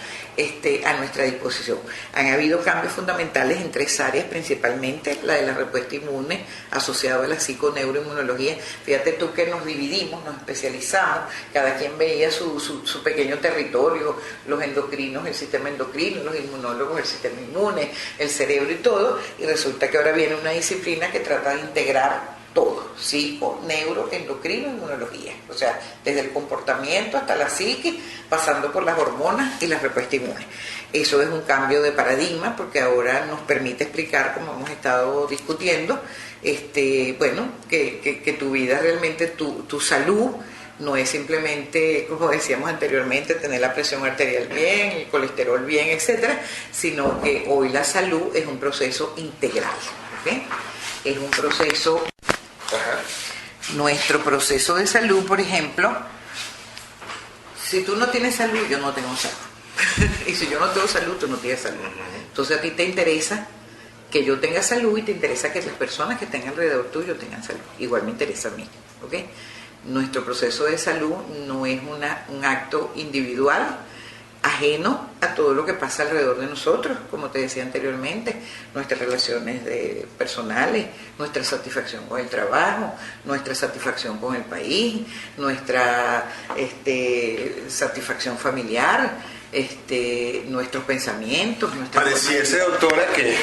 a nuestra disposición. Han habido cambios fundamentales en 3 áreas, principalmente la de la respuesta inmune asociada a la psiconeuroinmunología. Fíjate tú que nos dividimos, nos especializamos, cada quien veía su pequeño territorio, los endocrinos, el sistema endocrino, los inmunólogos, el sistema inmune, el cerebro y todo, y resulta que ahora viene una disciplina que trata de integrar todo, psico, neuro, endocrino, inmunología, o sea, desde el comportamiento hasta la psique, pasando por las hormonas y la respuesta inmune. Eso es un cambio de paradigma, porque ahora nos permite explicar, como hemos estado discutiendo, que tu vida realmente, tu salud, no es simplemente, como decíamos anteriormente, tener la presión arterial bien, el colesterol bien, etcétera, sino que hoy la salud es un proceso integral, ¿okay? Es un proceso. Nuestro proceso de salud, por ejemplo, si tú no tienes salud, yo no tengo salud. Y si yo no tengo salud, tú no tienes salud. Entonces a ti te interesa que yo tenga salud y te interesa que las personas que estén alrededor tuyo tengan salud. Igual me interesa a mí. ¿Okay? Nuestro proceso de salud no es un acto individual, ajeno a todo lo que pasa alrededor de nosotros, como te decía anteriormente, nuestras relaciones personales, nuestra satisfacción con el trabajo, nuestra satisfacción con el país, nuestra satisfacción familiar, nuestros pensamientos. Pareciese, doctora, que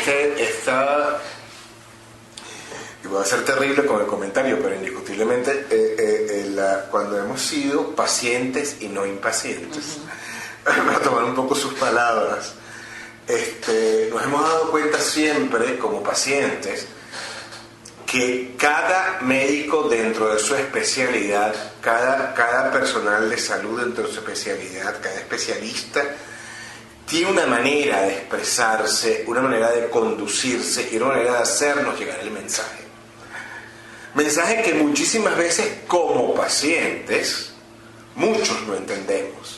y voy a ser terrible con el comentario, pero indiscutiblemente cuando hemos sido pacientes y no impacientes, para tomar un poco sus palabras, nos hemos dado cuenta siempre como pacientes que cada médico dentro de su especialidad, cada personal de salud dentro de su especialidad, cada especialista tiene una manera de expresarse, una manera de conducirse y una manera de hacernos llegar el mensaje. Mensaje que muchísimas veces como pacientes muchos no entendemos.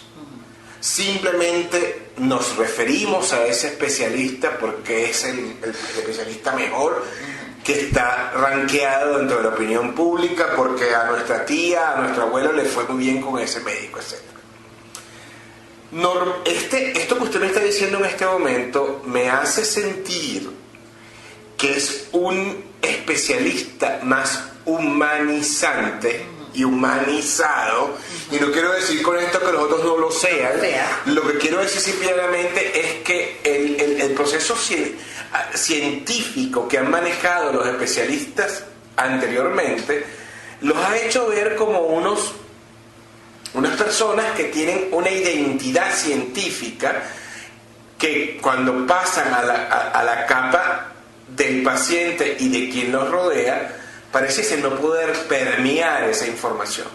Simplemente nos referimos a ese especialista porque es el especialista mejor, que está rankeado dentro de la opinión pública, porque a nuestra tía, a nuestro abuelo le fue muy bien con ese médico, etc. Esto que usted me está diciendo en este momento me hace sentir que es un especialista más humanizante y humanizado, y no quiero decir con esto que los otros no lo sean, lo que quiero decir simplemente es que el proceso científico que han manejado los especialistas anteriormente los ha hecho ver como unas personas que tienen una identidad científica que cuando pasan a la capa del paciente y de quien los rodea, parece no poder permear esa información.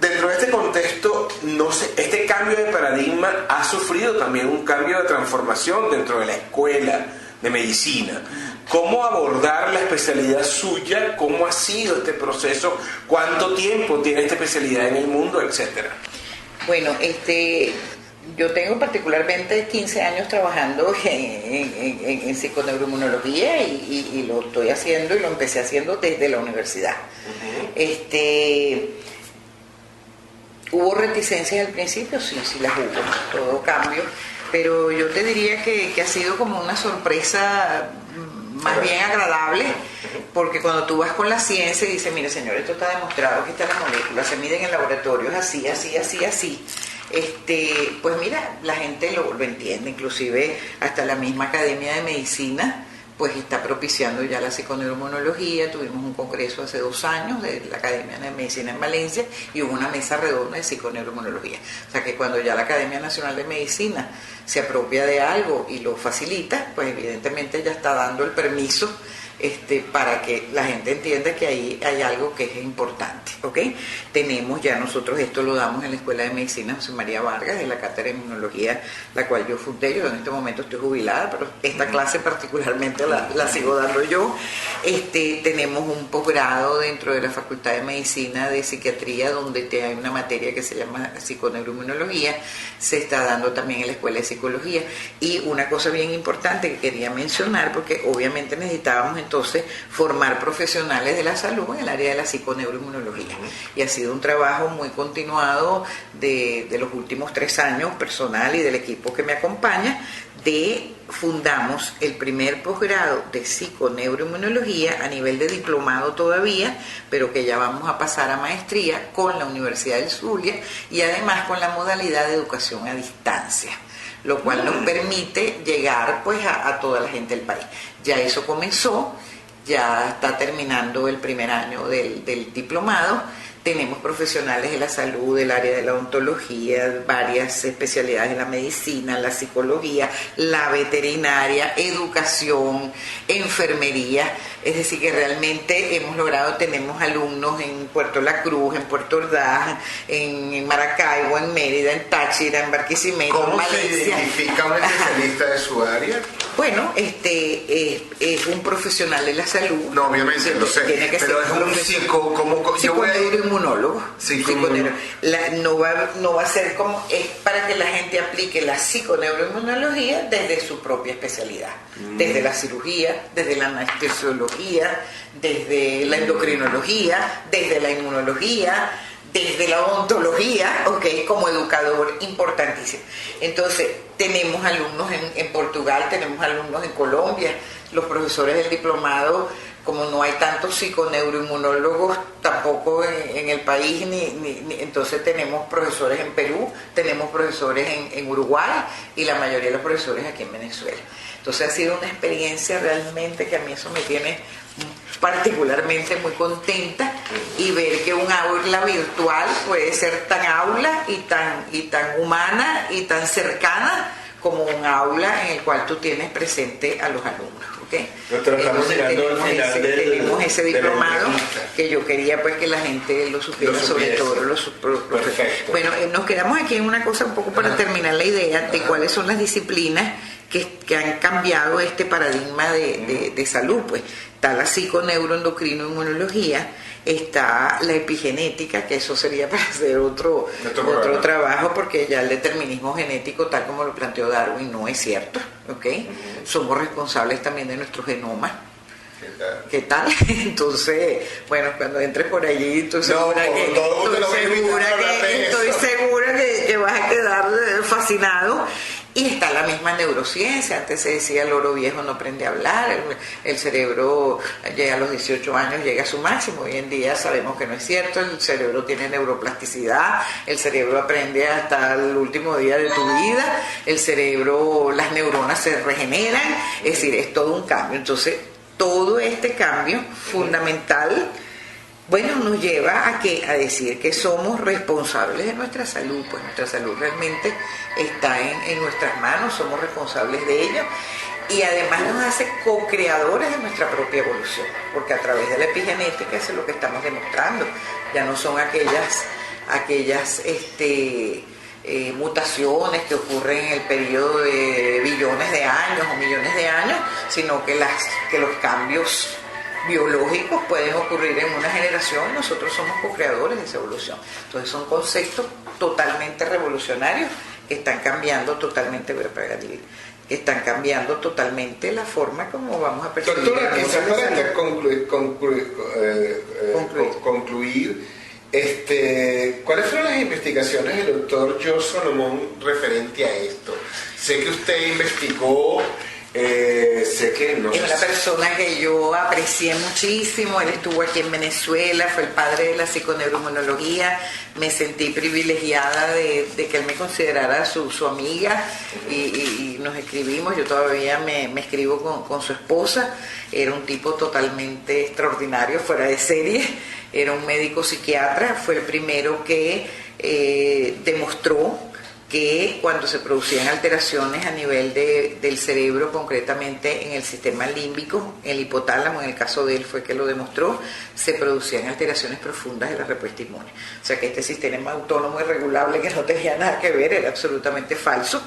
Dentro de este contexto, no sé, este cambio de paradigma ha sufrido también un cambio de transformación dentro de la escuela de medicina. ¿Cómo abordar la especialidad suya? ¿Cómo ha sido este proceso? ¿Cuánto tiempo tiene esta especialidad en el mundo? Etcétera. Bueno, yo tengo particularmente 15 años trabajando en psiconeuroinmunología y lo estoy haciendo y lo empecé haciendo desde la universidad. ¿Hubo reticencias al principio? Sí, sí las hubo, todo cambio, pero yo te diría que ha sido como una sorpresa más bien agradable, porque cuando tú vas con la ciencia y dices, mire señor, esto está demostrado que estas las moléculas se miden en laboratorios así, así, así, así, pues mira, la gente lo entiende, inclusive hasta la misma Academia de Medicina pues está propiciando ya la psiconeuroinmunología. Tuvimos un congreso hace 2 años de la Academia de Medicina en Valencia y hubo una mesa redonda de psiconeuroinmunología. O sea que cuando ya la Academia Nacional de Medicina se apropia de algo y lo facilita, pues evidentemente ya está dando el permiso para que la gente entienda que ahí hay algo que es importante, ¿ok? Tenemos ya nosotros, esto lo damos en la Escuela de Medicina José María Vargas, de la cátedra de inmunología, la cual yo fundé. Yo en este momento estoy jubilada, pero esta clase particularmente la sigo dando yo. Tenemos un posgrado dentro de la Facultad de Medicina de Psiquiatría, donde hay una materia que se llama psiconeuroinmunología, se está dando también en la Escuela de Psicología. Y una cosa bien importante que quería mencionar, porque obviamente necesitábamos entonces formar profesionales de la salud en el área de la psiconeuroinmunología. Y ha sido un trabajo muy continuado de los últimos 3 años, personal y del equipo que me acompaña, fundamos el primer posgrado de psiconeuroinmunología a nivel de diplomado todavía, pero que ya vamos a pasar a maestría con la Universidad del Zulia y además con la modalidad de educación a distancia, lo cual nos permite llegar pues a toda la gente del país. Ya eso comenzó, ya está terminando el primer año del diplomado. Tenemos profesionales de la salud, del área de la odontología, varias especialidades de la medicina, la psicología, la veterinaria, educación, enfermería. Es decir, que realmente hemos logrado, tenemos alumnos en Puerto La Cruz, en Puerto Ordaz, en Maracaibo, en Mérida, en Táchira, en Barquisimeto, en Valencia. ¿Cómo se identifica un especialista de su área? Bueno, es un profesional de la salud. No, obviamente, lo sé, pero es un psiconeuroinmunólogo. No va a ser como, es para que la gente aplique la psiconeuroinmunología desde su propia especialidad, desde la cirugía, desde la anestesiología, desde la endocrinología, desde la inmunología, desde la odontología, ¿okay? Como educador importantísimo. Entonces, tenemos alumnos en Portugal, tenemos alumnos en Colombia, los profesores del diplomado, como no hay tantos psiconeuroinmunólogos tampoco en el país, entonces tenemos profesores en Perú, tenemos profesores en Uruguay y la mayoría de los profesores aquí en Venezuela. Entonces ha sido una experiencia realmente que a mí eso me tiene particularmente muy contenta, y ver que un aula virtual puede ser tan aula y tan humana y tan cercana como un aula en el cual tú tienes presente a los alumnos. ¿Okay? Tenemos ese diplomado que yo quería pues que la gente lo supiera, sobre todo los Perfecto. Bueno, nos quedamos aquí en una cosa un poco para terminar la idea de cuáles son las disciplinas que han cambiado este paradigma de salud. Pues está la psiconeuroendocrinoinmunología, está la epigenética, que eso sería para hacer otro trabajo, porque ya el determinismo genético, tal como lo planteó Darwin, no es cierto, ¿ok? Somos responsables también de nuestro genoma. ¿Qué tal? Entonces, bueno, cuando entres por allí, estoy segura que vas a quedar fascinado. Y está la misma neurociencia. Antes se decía el loro viejo no aprende a hablar, el cerebro llega a los 18 años, llega a su máximo. Hoy en día sabemos que no es cierto, el cerebro tiene neuroplasticidad, el cerebro aprende hasta el último día de tu vida, el cerebro, las neuronas se regeneran, es decir, es todo un cambio. Entonces, todo este cambio fundamental, bueno, nos lleva a decir que somos responsables de nuestra salud. Pues nuestra salud realmente está en nuestras manos, somos responsables de ello, y además nos hace co-creadores de nuestra propia evolución, porque a través de la epigenética eso es lo que estamos demostrando. Ya no son aquellas mutaciones que ocurren en el periodo de billones de años o millones de años, sino que los cambios biológicos pueden ocurrir en una generación y nosotros somos co-creadores de esa evolución. Entonces son conceptos totalmente revolucionarios que están cambiando totalmente, que están cambiando totalmente la forma como vamos a percibir. Doctora, quizás para concluir, ¿cuáles fueron las investigaciones del doctor George Solomon referente a esto? Sé que usted investigó, sé que no es una persona que yo aprecié muchísimo. Él estuvo aquí en Venezuela, fue el padre de la psiconeuroinmunología. Me sentí privilegiada de que él me considerara su amiga y nos escribimos. Yo todavía me escribo con su esposa. Era un tipo totalmente extraordinario, fuera de serie. Era un médico psiquiatra, fue el primero que demostró que cuando se producían alteraciones a nivel del cerebro, concretamente en el sistema límbico, el hipotálamo, en el caso de él fue que lo demostró, se producían alteraciones profundas de la respuesta inmune. O sea que este sistema autónomo y regulable que no tenía nada que ver era absolutamente falso,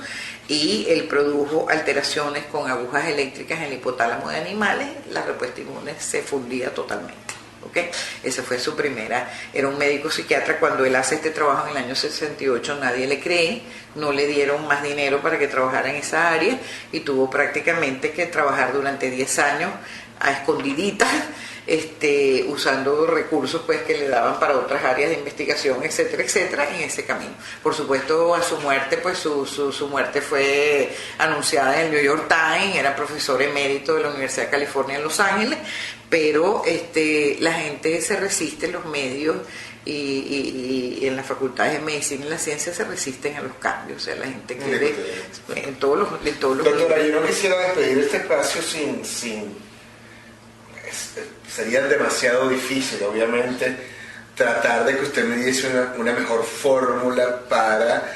y él produjo alteraciones con agujas eléctricas en el hipotálamo de animales, la respuesta inmune se fundía totalmente. ¿Okay? Esa fue su primera, era un médico psiquiatra. Cuando él hace este trabajo en el año 68 nadie le cree, no le dieron más dinero para que trabajara en esa área y tuvo prácticamente que trabajar durante 10 años a escondiditas, usando recursos pues que le daban para otras áreas de investigación, etcétera, etcétera, en ese camino. Por supuesto, a su muerte, pues su muerte fue anunciada en el New York Times. Era profesor emérito de la Universidad de California en Los Ángeles, pero la gente se resiste, los medios y en las facultades de medicina y la ciencia se resisten a los cambios. O sea, la gente quiere en todos los Doctora, yo no quisiera despedir este espacio sería demasiado difícil, obviamente, tratar de que usted me diese una mejor fórmula para...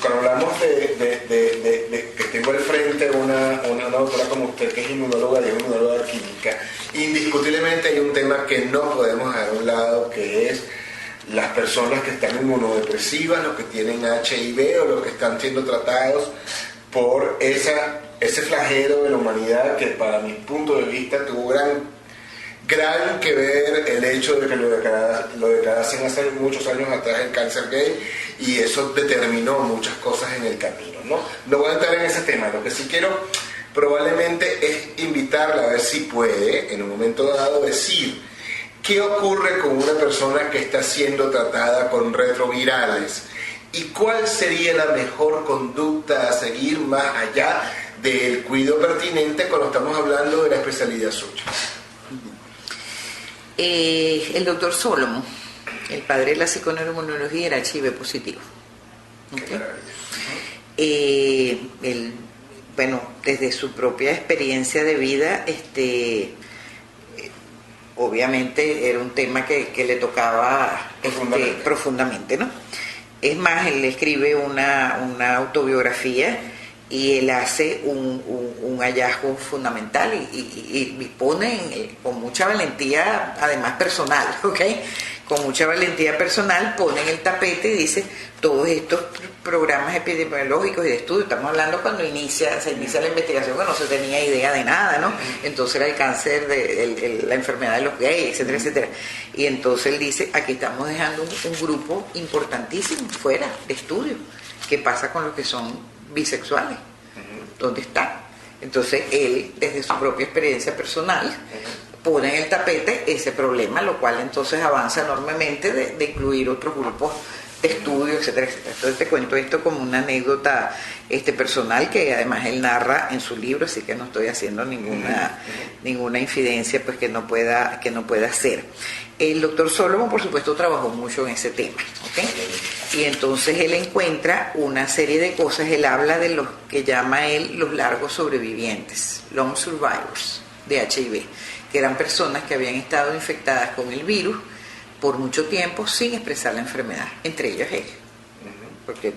cuando hablamos de que tengo al frente una doctora como usted, que es inmunóloga y es inmunóloga química, indiscutiblemente hay un tema que no podemos dejar a un lado, que es las personas que están inmunodepresivas, los que tienen HIV o los que están siendo tratados por ese flagelo de la humanidad que, para mi punto de vista, tuvo gran que ver el hecho de que lo declarasen hace muchos años atrás el cáncer gay, y eso determinó muchas cosas en el camino, ¿no? No voy a entrar en ese tema. Lo que sí quiero probablemente es invitarla a ver si puede en un momento dado decir qué ocurre con una persona que está siendo tratada con retrovirales y cuál sería la mejor conducta a seguir más allá del cuidado pertinente cuando estamos hablando de la especialidad suya. El doctor Solomon, el padre de la psiconeuroinmunología, era HIV positivo. ¿Okay? Él, bueno, desde su propia experiencia de vida, obviamente era un tema que le tocaba profundamente, ¿no? Es más, él escribe una autobiografía y él hace un hallazgo fundamental y pone con mucha valentía, además personal, ¿ok? Con mucha valentía personal pone en el tapete y dice: todos estos programas epidemiológicos y de estudio, estamos hablando cuando se inicia la investigación, que no se tenía idea de nada, ¿no? Entonces era el cáncer, la enfermedad de los gays, etcétera, etcétera. Y entonces él dice: aquí estamos dejando un grupo importantísimo fuera de estudio. ¿Qué pasa con los que son bisexuales? ¿Dónde están? Entonces él, desde su propia experiencia personal, pone en el tapete ese problema, lo cual entonces avanza enormemente de incluir otros grupos de estudio, etcétera, etcétera. Entonces te cuento esto como una anécdota personal, que además él narra en su libro, así que no estoy haciendo ninguna infidencia pues que no pueda hacer. El doctor Solomon, por supuesto, trabajó mucho en ese tema, ¿okay? Y entonces él encuentra una serie de cosas. Él habla de los que llama él los largos sobrevivientes, long survivors de HIV, que eran personas que habían estado infectadas con el virus por mucho tiempo sin expresar la enfermedad, entre ellos él, porque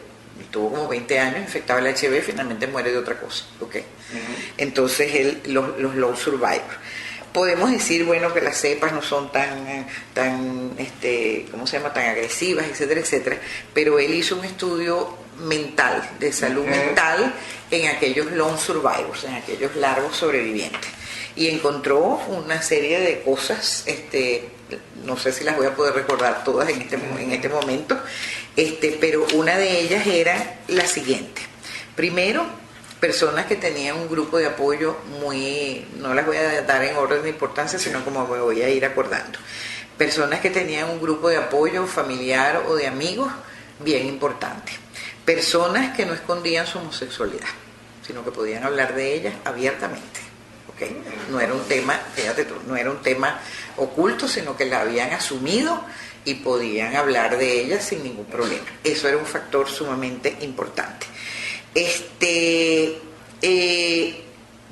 Tuvo como 20 años infectado el HIV, finalmente muere de otra cosa. ¿Okay? Entonces, los low survivors. Podemos decir, bueno, que las cepas no son tan ¿cómo se llama?, tan agresivas, etcétera, etcétera, pero él hizo un estudio mental, de salud mental, en aquellos long survivors, en aquellos largos sobrevivientes, y encontró una serie de cosas, no sé si las voy a poder recordar todas en este momento, pero una de ellas era la siguiente. Primero, personas que tenían un grupo de apoyo no las voy a dar en orden de importancia, sino como me voy a ir acordando. Personas que tenían un grupo de apoyo familiar o de amigos bien importante. Personas que no escondían su homosexualidad, sino que podían hablar de ellas abiertamente. ¿Okay? No era un tema, fíjate tú, no era un tema oculto, sino que la habían asumido y podían hablar de ellas sin ningún problema. Eso era un factor sumamente importante.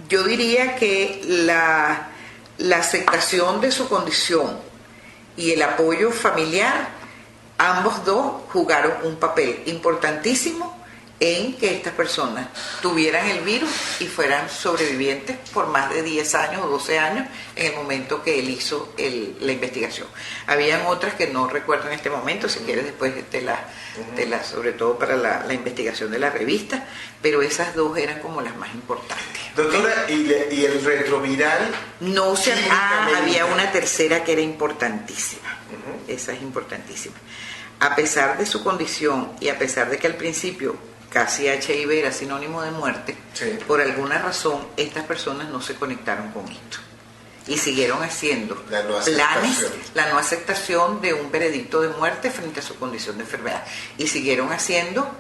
Yo diría que la aceptación de su condición y el apoyo familiar, ambos dos jugaron un papel importantísimo en que estas personas tuvieran el virus y fueran sobrevivientes por más de 10 años o 12 años en el momento que él hizo la investigación. Habían otras que no recuerdo en este momento, si quieres después sobre todo para la investigación de la revista, pero esas dos eran como las más importantes. Doctora, ¿y el retroviral? No se había una tercera que era importantísima. Esa es importantísima. A pesar de su condición y a pesar de que al principio casi HIV era sinónimo de muerte, sí, por alguna razón estas personas no se conectaron con esto y siguieron haciendo planes, la no aceptación de un veredicto de muerte frente a su condición de enfermedad, y siguieron haciendo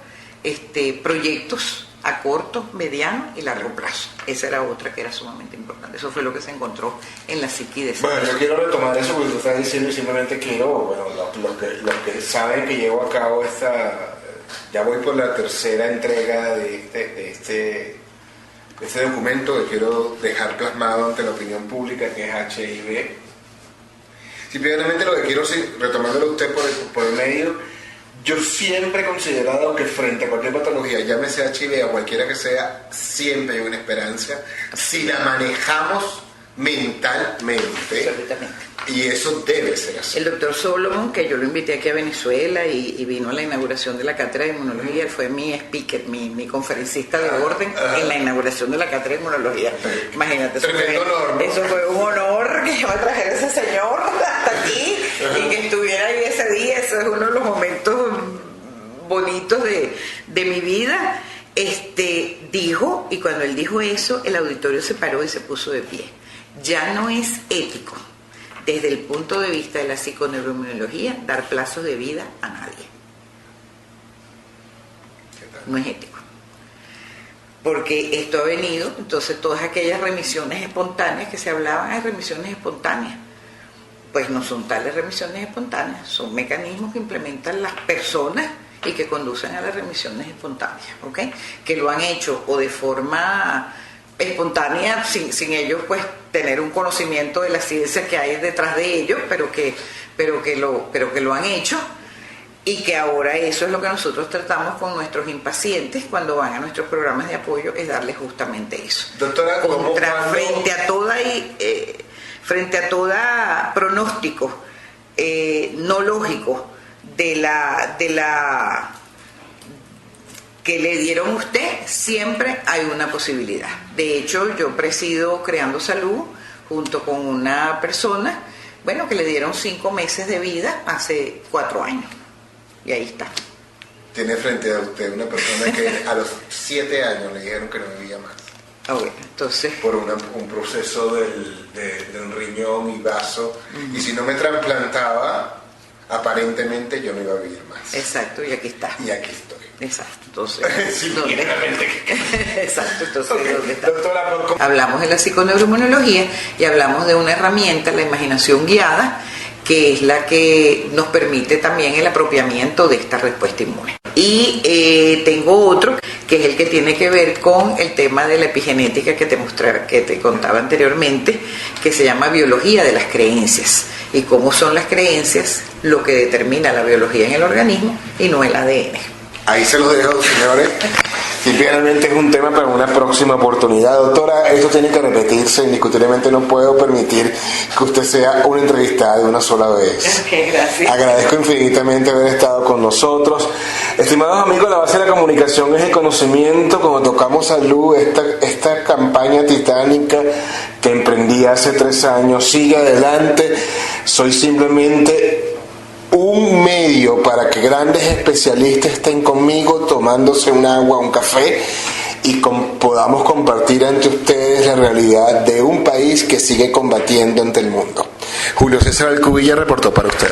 proyectos a corto, mediano y largo plazo. Esa era otra que era sumamente importante. Eso fue lo que se encontró en la psiqui de esa persona. Bueno, yo quiero retomar eso porque tú estás diciendo, y simplemente quiero, los que saben que llevo a cabo ya voy por la tercera entrega de este documento que quiero dejar plasmado ante la opinión pública, que es HIV. Simplemente lo que quiero, retomándolo usted por el medio, yo siempre he considerado que frente a cualquier patología, llámese HIV o cualquiera que sea, siempre hay una esperanza si la manejamos mentalmente. Absolutamente. Y eso debe ser así. El doctor Solomon, que yo lo invité aquí a Venezuela y vino a la inauguración de la cátedra de inmunología, él fue mi speaker, mi conferencista de orden en la inauguración de la cátedra de inmunología. Imagínate, eso fue un honor que yo me trajera a ese señor hasta aquí y que estuviera ahí ese día. Eso es uno de los momentos bonitos de mi vida. Dijo, y cuando él dijo eso, el auditorio se paró y se puso de pie. Ya no es ético, desde el punto de vista de la psiconeuroinmunología, dar plazos de vida a nadie. No es ético. Porque esto ha venido, entonces todas aquellas remisiones espontáneas que se hablaban de remisiones espontáneas, pues no son tales remisiones espontáneas, son mecanismos que implementan las personas y que conducen a las remisiones espontáneas, ¿ok? Que lo han hecho o de forma espontánea, sin ellos pues tener un conocimiento de la ciencia que hay detrás de ellos, pero que lo han hecho, y que ahora eso es lo que nosotros tratamos con nuestros impacientes cuando van a nuestros programas de apoyo, es darles justamente eso. Doctora, frente a toda pronóstico no lógico de la que le dieron a usted, siempre hay una posibilidad. De hecho, yo presido Creando Salud junto con una persona, que le dieron 5 meses de vida hace 4 años. Y ahí está. Tiene frente a usted una persona que a los 7 años le dijeron que no vivía más. Entonces, por un proceso de un riñón y vaso. Y si no me trasplantaba, aparentemente yo no iba a vivir más. Exacto, y aquí está. Y aquí estoy. Exacto, entonces, sí, exacto, entonces, okay. ¿Dónde está? Doctora, Hablamos de la psiconeuroinmunología y hablamos de una herramienta, la imaginación guiada, que es la que nos permite también el apropiamiento de esta respuesta inmune. Y tengo otro, que es el que tiene que ver con el tema de la epigenética que te contaba anteriormente, que se llama biología de las creencias, y cómo son las creencias lo que determina la biología en el organismo y no el ADN. Ahí se los dejo, señores. Simplemente es un tema para una próxima oportunidad. Doctora, esto tiene que repetirse. Indiscutiblemente no puedo permitir que usted sea una entrevistada de una sola vez. Ok, gracias. Agradezco infinitamente haber estado con nosotros. Estimados amigos, la base de la comunicación es el conocimiento. Cuando tocamos salud, esta campaña titánica que emprendí hace 3 años sigue adelante. Soy simplemente un medio para que grandes especialistas estén conmigo tomándose un agua, un café y podamos compartir ante ustedes la realidad de un país que sigue combatiendo ante el mundo. Julio César Alcubilla reportó para ustedes.